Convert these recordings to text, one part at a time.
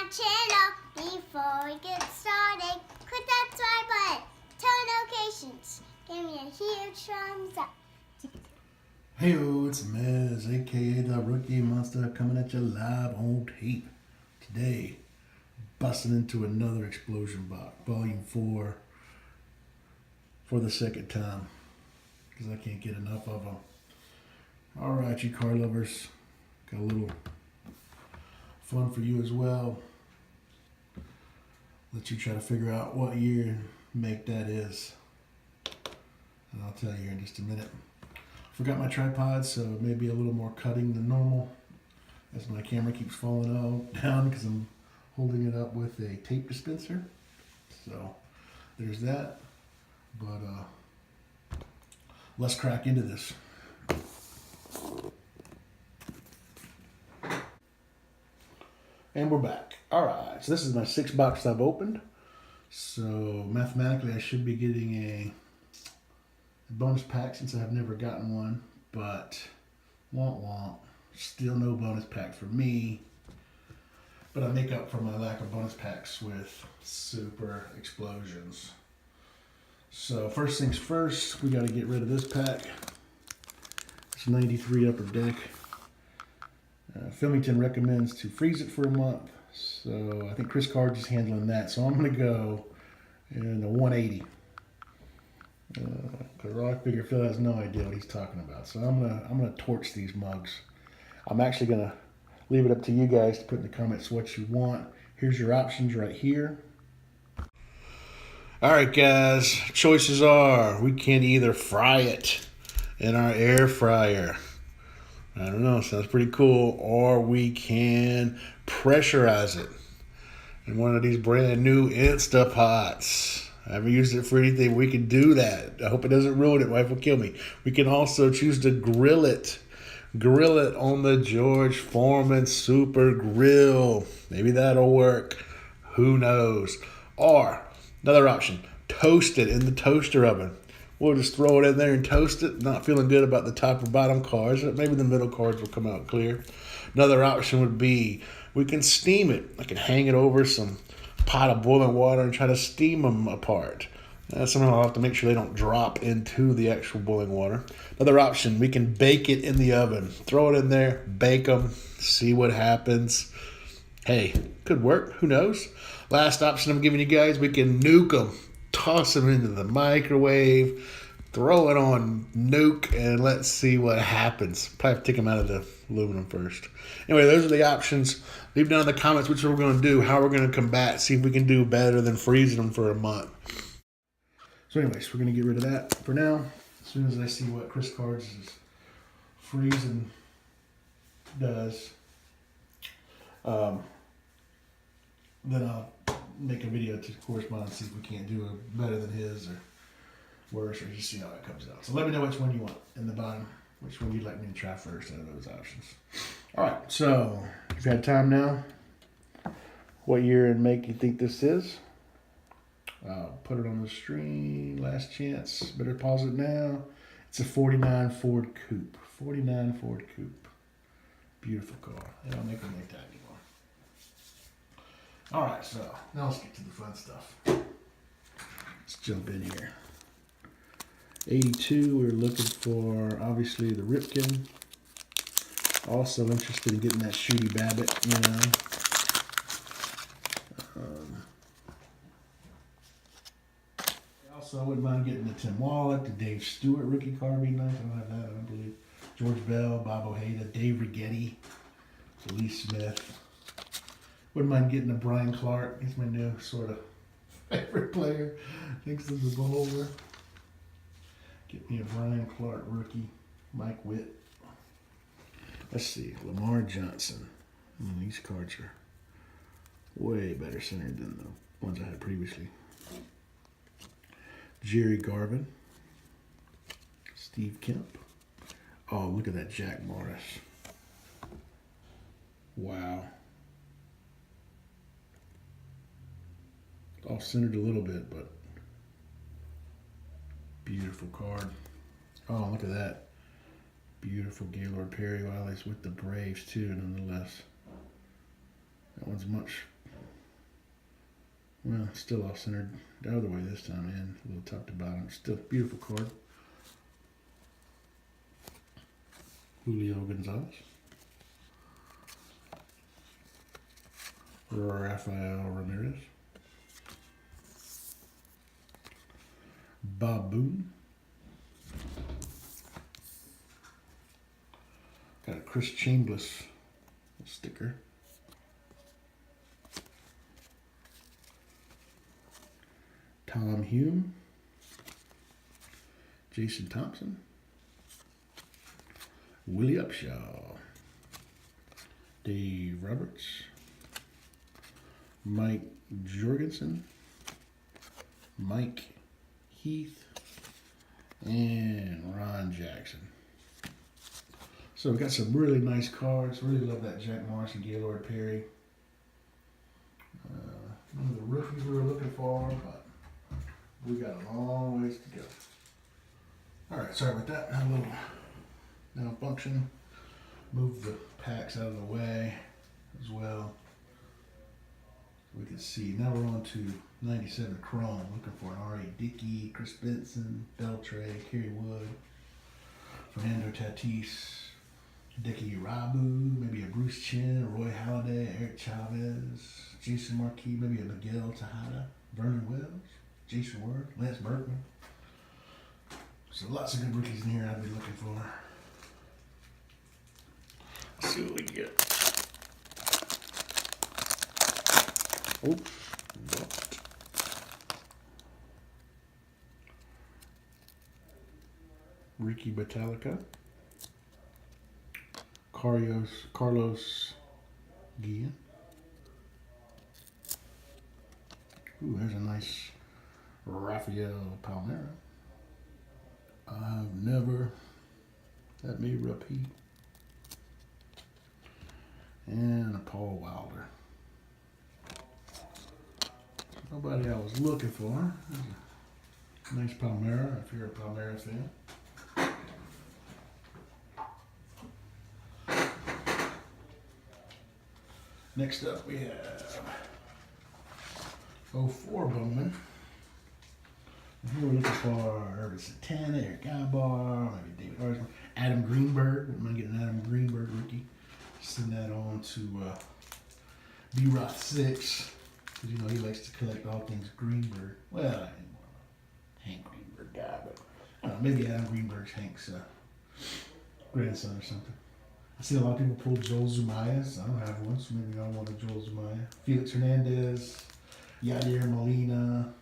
channel. Before we get started, click that subscribe button. Turn notifications. Give me a huge thumbs up. Hey, it's Miz, aka the Rookie Monster, coming at you live on tape. Today, busting into another explosion box, volume 4, for the second time, because I can't get enough of them. Alright, you car lovers, got a little fun for you as well. Let you try to figure out what year and make that is. And I'll tell you in just a minute. Forgot my tripod, so maybe a little more cutting than normal as my camera keeps falling down because I'm holding it up with a tape dispenser. So there's that. But let's crack into this. And we're back. Alright, so this is my 6 box I've opened. So mathematically I should be getting a bonus pack since I've never gotten one, but womp womp, still no bonus pack for me. But I make up for my lack of bonus packs with super explosions. So first things first, we got to get rid of this pack. It's 93 Upper Deck. Filmington recommends to freeze it for a month, so I think Chris Cards is handling that. So I'm going to go in the 180. Because I figure Phil has no idea what he's talking about. So I'm gonna torch these mugs. I'm actually gonna leave it up to you guys to put in the comments what you want. Here's your options right here. Alright guys, choices are we can either fry it in our air fryer. I don't know, sounds pretty cool. Or we can pressurize it in one of these brand new Instapots. I haven't used it for anything. We can do that. I hope it doesn't ruin it. My wife will kill me. We can also choose to grill it. Grill it on the George Foreman Super Grill. Maybe that'll work. Who knows? Or, another option, toast it in the toaster oven. We'll just throw it in there and toast it. Not feeling good about the top or bottom cards. Maybe the middle cards will come out clear. Another option would be we can steam it. I can hang it over some pot of boiling water and try to steam them apart. Somehow I'll have to make sure they don't drop into the actual boiling water. Another option, we can bake it in the oven. Throw it in there, bake them, see what happens. Hey, could work, who knows? Last option I'm giving you guys, we can nuke them. Toss them into the microwave, throw it on nuke, and let's see what happens. Probably have to take them out of the aluminum first. Anyway, those are the options. Leave down in the comments which we're going to do, how we're going to combat, see if we can do better than freezing them for a month. So anyways, we're going to get rid of that for now. As soon as I see what Chris Cards' freezing does, then I'll make a video to correspond and see if we can't do it better than his or worse, or just see how it comes out. So let me know which one you want in the bottom, which one you'd like me to try first out of those options. All right, so you've had time now. What year and make you think this is? Put it on the screen. Last chance. Better pause it now. It's a 49 Ford Coupe. 49 Ford Coupe. Beautiful car. They don't make them like that anymore. All right, so now let's get to the fun stuff. Let's jump in here. 82, we're looking for, obviously, the Ripken. Also interested in getting that Shooty Babbitt, you know. Also, I wouldn't mind getting the Tim Wallach, the Dave Stewart rookie card would be nice. I don't have that, I don't believe. George Bell, Bob Ojeda, Dave Righetti, Lee Smith. Wouldn't mind getting a Brian Clark. He's my new sort of favorite player. Thinks this is a beholder. Get me a Brian Clark rookie. Mike Witt. Let's see. Lamar Johnson. These cards are way better centered than the ones I had previously. Jerry Garvin. Steve Kemp. Oh, look at that Jack Morris. Wow. Off centered a little bit, but beautiful card. Oh, look at that. Beautiful Gaylord Perry Wiley's with the Braves too, nonetheless. That one's much Well, still off centered the other way this time, and a little top to bottom. Still a beautiful card. Julio Gonzalez. Rafael Ramirez. Bob Boone. Got a Chris Chambliss sticker. Tom Hume. Jason Thompson. Willie Upshaw. Dave Roberts. Mike Jorgensen. Mike Heath. And Ron Jackson. So we got some really nice cards. Really love that Jack Morris and Gaylord Perry. One of the rookies we were looking for, but we got a long ways to go. Alright, sorry about that. Had a little malfunction. Move the packs out of the way as well. We can see. Now we're on to 97 Chrome. Looking for an R.A. Dickey, Chris Benson, Beltre, Kerry Wood, Fernando Tatis, Dickey Rabu, maybe a Bruce Chin, a Roy Halladay, Eric Chavez, Jason Marquis, maybe a Miguel Tejada, Vernon Wells, Jason Ward, Lance Berkman. So lots of good rookies in here I'd be looking for. Let's see what we can get. Oops. Dropped. Ricky Metallica. Carlos Guillen. Ooh, there's a nice Rafael Palmeiro. I've never, that may repeat. And a Paul Wilder. Nobody I was looking for. Nice Palmeiro, if you're a Palmeiro fan. Next up we have 04 Bowman. Here we're looking for Urban Santana, Eric Aybar, maybe David Arsman, Adam Greenberg. I'm going to get an Adam Greenberg rookie. Send that on to B-Roth 6. Because, you know, he likes to collect all things Greenberg. Well, I ain't more of a Hank Greenberg guy, but I don't know, maybe Adam Greenberg's Hank's grandson or something. I see a lot of people pull Joel Zumaya. I don't have one, so maybe I want a Joel Zumaya. Felix Hernandez, Yadier Molina,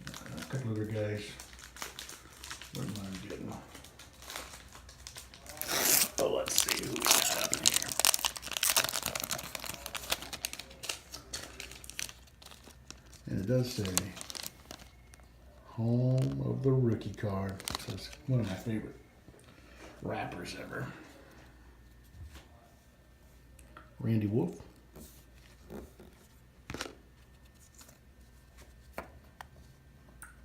a couple other guys. What am I getting? Oh, let's see who we got up in here. And it does say home of the rookie card. So it's one of my favorite wrappers ever. Randy Wolf.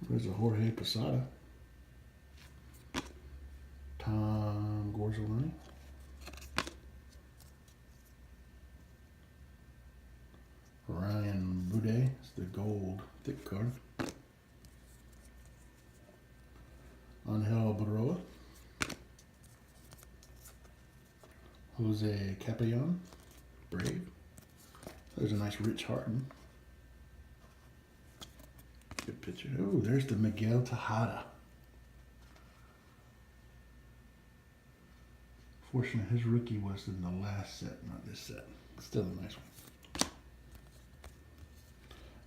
There's a Jorge Posada. Tom Gorzolini. Ryan Boudet. It's the gold thick card. Angel Baroa. Jose Capellon. Brave. There's a nice Rich Harden. Good picture. Oh, there's the Miguel Tejada. Fortunately, his rookie was in the last set, not this set. Still a nice one.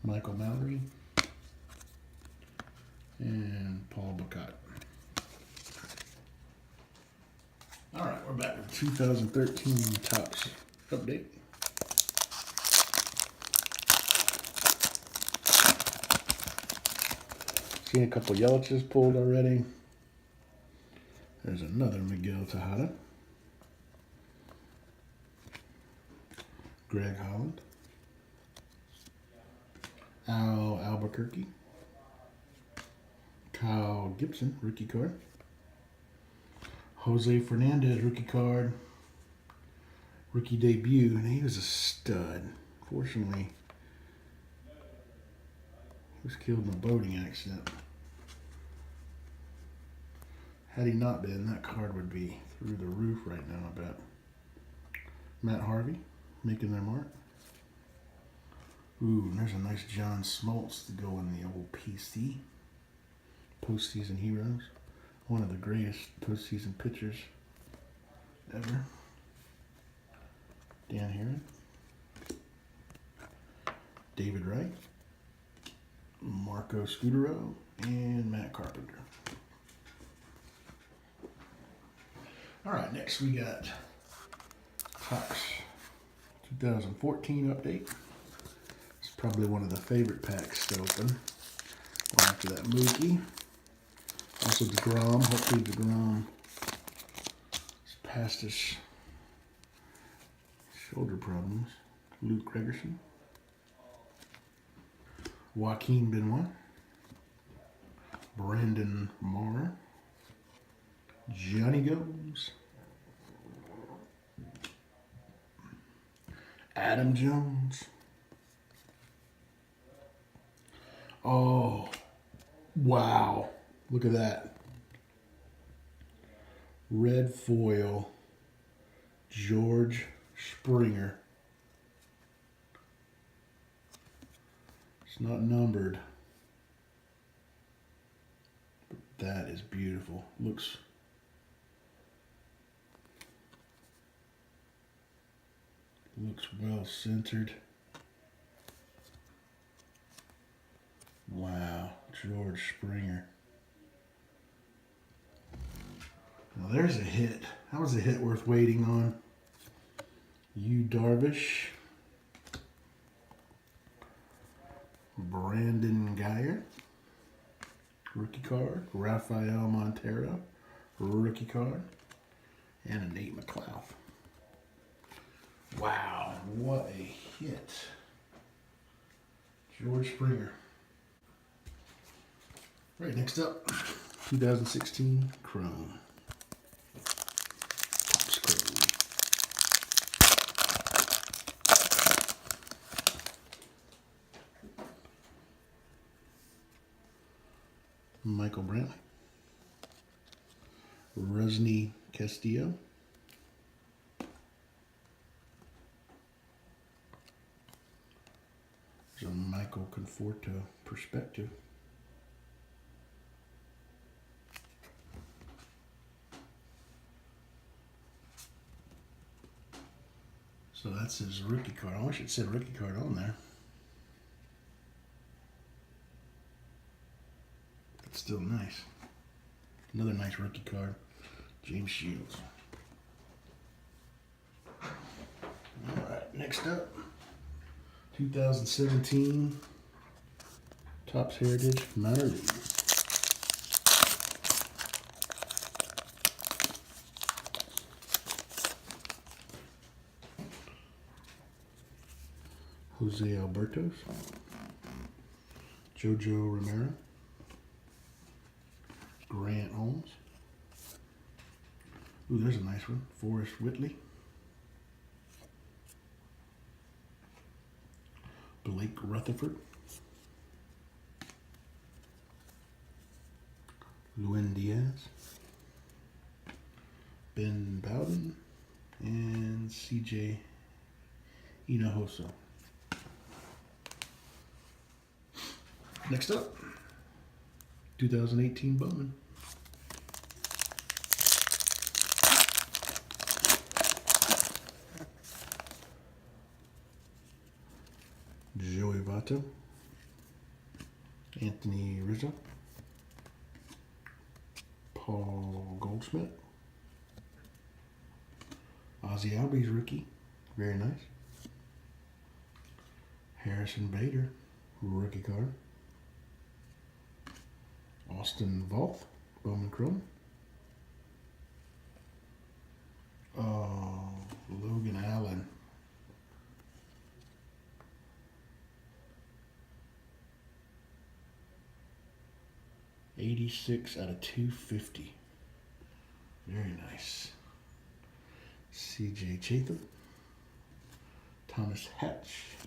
Michael Mallory. And Paul Bacot. All right, we're back with 2013 Topps update. Seen a couple Yelich's pulled already. There's another Miguel Tejada. Greg Holland. Al Albuquerque. Kyle Gibson, rookie card. Jose Fernandez, rookie card. Rookie debut, and he was a stud. Fortunately, was killed in a boating accident. Had he not been, that card would be through the roof right now, I bet. Matt Harvey making their mark. Ooh, and there's a nice John Smoltz to go in the old PC. Postseason Heroes. One of the greatest postseason pitchers ever. Dan Heron. David Wright. Marco Scutero. And Matt Carpenter. Alright, next we got Topps 2014 update. It's probably one of the favorite packs to open. One after that Mookie. Also DeGrom. Hopefully DeGrom is past his shoulder problems. Luke Gregerson. Joaquin Benoit. Brandon Mara. Johnny Gomes. Adam Jones. Oh, wow. Look at that. Red foil. George Springer. It's not numbered. But that is beautiful. Looks well centered. Wow, George Springer. Now there's a hit. That was a hit worth waiting on. Yu Darvish. Brandon Geyer. Rookie card. Rafael Montero. Rookie card. And a Nate McLeod. Wow, what a hit. George Springer. Right, next up, 2016 Chrome. Topps Chrome. Michael Brantley. Rusney Castillo. There's a Michael Conforto perspective. So that's his rookie card. I wish it said rookie card on there. That's still nice. Another nice rookie card. James Shields. Alright, next up. 2017 Topps Heritage Minor League. Jose Albertos, Jojo Romero, Grant Holmes. Ooh, there's a nice one. Forrest Whitley. Blake Rutherford. Luis Diaz. Ben Bowden. And CJ Hinojosa. Next up, 2018 Bowman. Joey Votto. Anthony Rizzo. Paul Goldschmidt. Ozzie Albies rookie. Very nice. Harrison Bader. Rookie card. Austin Voth. Bowman Chrome. Oh, Logan Allen. '86 out of 250. Very nice. CJ Chatham. Thomas Hatch.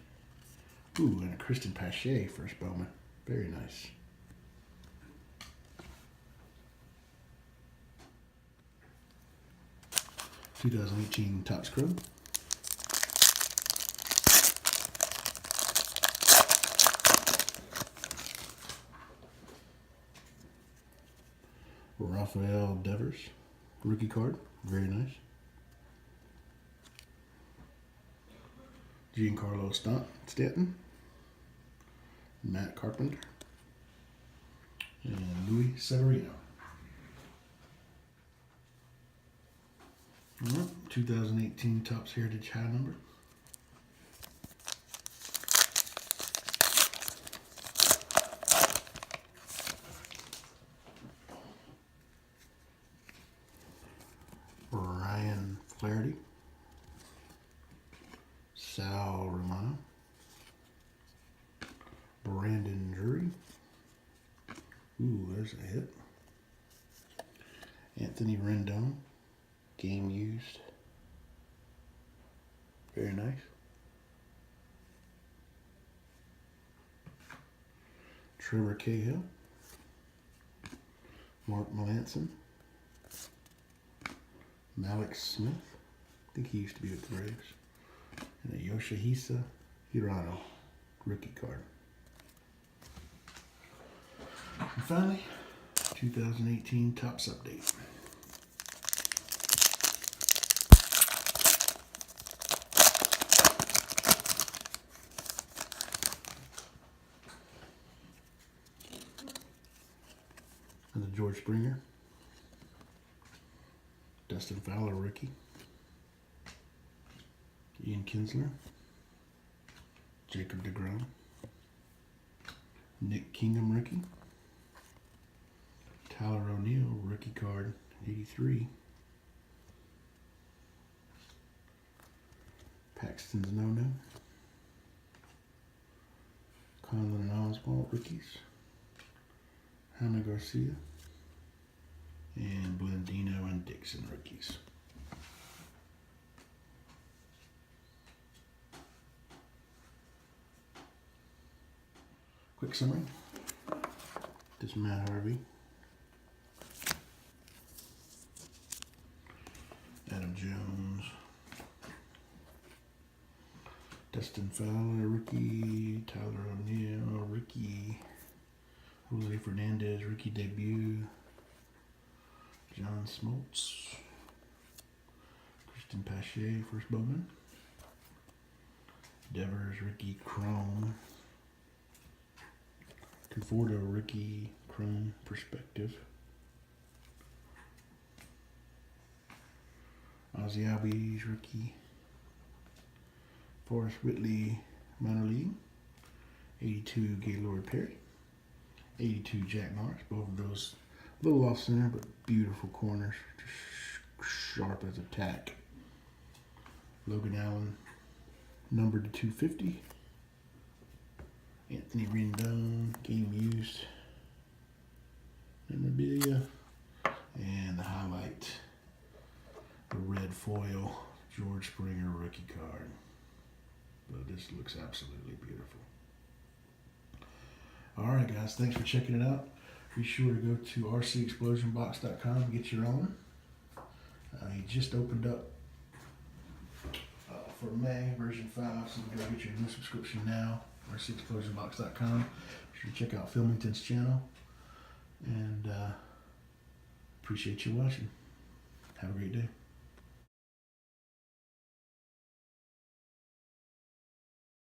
Ooh, and a Kristen Pache first Bowman. Very nice. (2018) Topps Chrome. Rafael Devers, rookie card, very nice. Giancarlo Stanton, Matt Carpenter, and Luis Severino. All right, 2018 Topps Heritage High number. Ryan Flaherty, Sal Romano, Brandon Drury. Ooh, there's a hit. Anthony Rendon, game used. Very nice. Trevor Cahill, Mark Melanson, Malik Smith, I think he used to be with the Braves, and a Yoshihisa Hirano, rookie card. And finally, 2018 Topps Update. And the George Springer, Dustin Fowler, rookie, Ian Kinsler, Jacob deGrom, Nick Kingham, rookie, Tyler O'Neill, rookie card, 83, Paxton's No-No, Conlon and Oswalt, rookies, Jaime Garcia, and Blandino and Dixon, rookies. Quick summary. This is Matt Harvey, Adam Jones, Dustin Fowler, rookie, Tyler O'Neill, rookie, Jose Fernandez, rookie debut, John Smoltz, Christian Pache, first Bowman, Devers, rookie Chrome, Conforto, rookie Chrome Perspective, Ozzie Albies, rookie, Forrest Whitley, minor league, 82 Gaylord Perry, 82 Jack Norris, both of those a little off center, but beautiful corners, just sharp as a tack. Logan Allen, numbered to 250. Anthony Rendon, game used. Memorabilia. And the highlight, the red foil George Springer rookie card. But this looks absolutely beautiful. All right, guys, thanks for checking it out. Be sure to go to rcexplosionbox.com and get your own. He just opened up for May, version 5, so you can go get your new subscription now. rcexplosionbox.com. Be sure to check out Filmington's channel. And appreciate you watching. Have a great day.